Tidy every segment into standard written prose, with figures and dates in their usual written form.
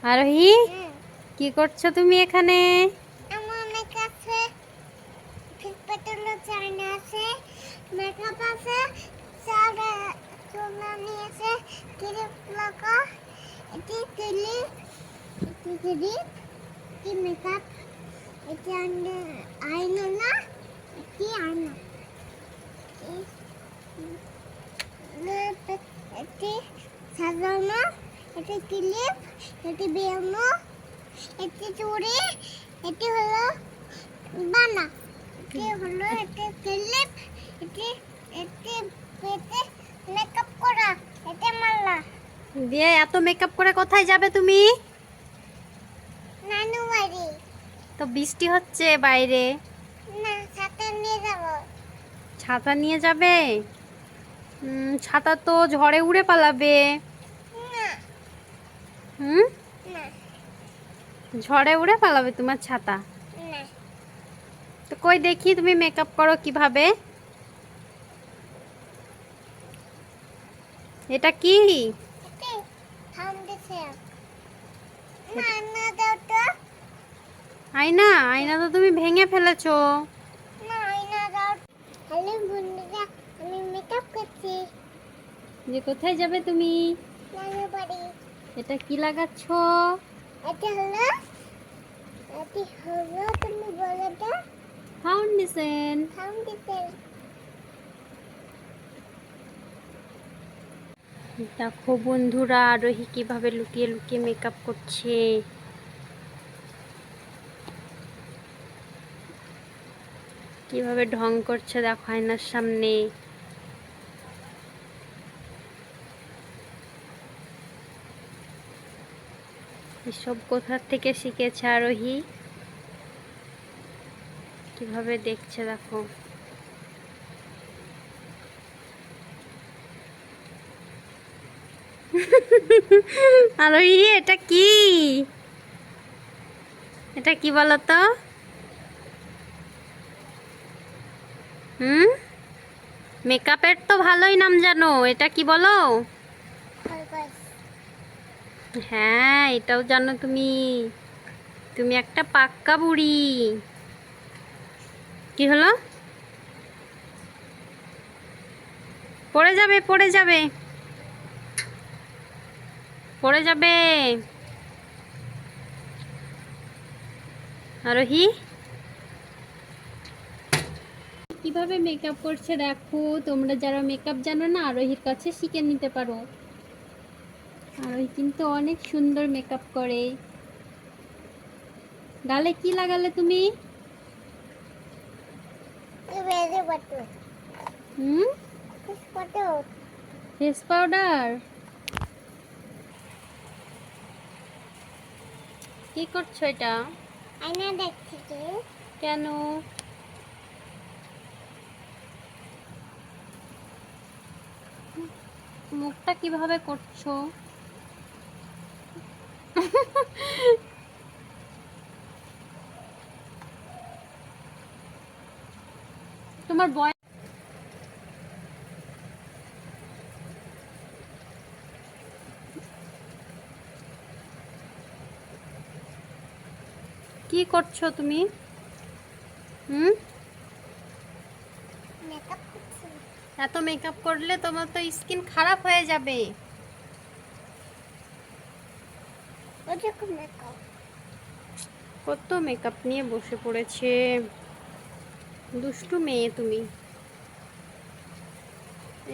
আরোহী, কি করছো তুমি এখানে? আমার কাছে ঠিক পেট্রোল চাইনা আছে, মেকআপ আছে, সারা চুলা নিয়েছে, ক্লিপ লাগা, এটি ক্লিপ, এটি মেকআপ, এটি আয়না না, এটি আয়না, এটি সাজানো, এটি ক্লিপ, এটি বেয়ানো, এটি চুড়ি, এটি হলো বানা, এটি হলো এটি ক্লিপ, এটি এটি পেটে মেকআপ করা, এটি মালা। দিয়ে এত মেকআপ করে কোথায় যাবে তুমি? নানু বাড়ি। তো বৃষ্টি হচ্ছে বাইরে। না, ছাতা নিয়ে যাব। ছাতা নিয়ে যাবে? ছাতা তো ঝড়ে উড়ে পালাবে। না হুম, না ঝড়ে উড়ে পালাবে তোমার ছাতা। না, তো কই দেখি তুমি মেকআপ করো কিভাবে। এটা কি? এটি ফাউন্ডেশন। না না, দাও তো। আয়না? আয়না তো তুমি ভেঙে ফেলেছো। না, আয়না দাও। হ্যালো বন্ধুরা, আমি মেকআপ করছি। যে কোথায় যাবে তুমি? নানু বাড়ি। এটা কি লাগাচ্ছ? এটি হলো তুমি বলো তো। ফাউন্ডেশন। ফাউন্ডেশন। দেখো বন্ধুরা, আরোহী কিভাবে লুকিয়ে লুকিয়ে মেকআপ করছে। কিভাবে ঢং করছে দেখো আয়নার সামনে। এসব কোথা থেকে শিখেছে আরোহী? কিভাবে দেখছে দেখো। আরোহী, এটা কি? এটা কি বলতো? মেকআপের তো ভালোই নাম জানো, এটা কি বলো? খরগোশ। হ্যাঁ, এটাও জানো তুমি। তুমি একটা পাক্কা বুড়ি। কি হলো? পড়ে যাবে, পড়ে যাবে, পড়ে যাবে। আরোহী কিভাবে মেকআপ করছে দেখো। তোমরা যারা মেকআপ জানো না, আরোহীর কাছে শিখে নিতে পারো। আরোহী কিন্তু অনেক সুন্দর মেকআপ করে। গালে কি লাগালে তুমি? ভেরি বাটু। হুম, বাটু। Face powder. কি করছো এটা? আয়না দেখছি কি? কেন? মুখটা কিভাবে করছো? তোমার বয় কি করছো তুমি? মেকআপ করছি। এত মেকআপ করলে তোমার তো স্কিন খারাপ হয়ে যাবে। ওই দেখো মেকআপ। কত মেকআপ নিয়ে বসে পড়েছে। দুষ্টু মেয়ে তুমি।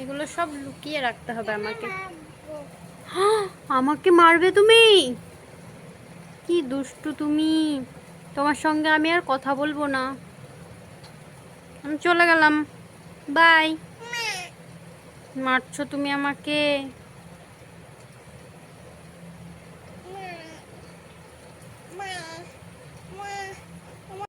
এগুলো সব লুকিয়ে রাখতে হবে আমাকে। আমাকে মারবে তুমি? কি দুষ্টু তুমি। তোমার সঙ্গে আমি আর কথা বলবো না। আমি চলে গেলাম। বাই। মারছো তুমি আমাকে।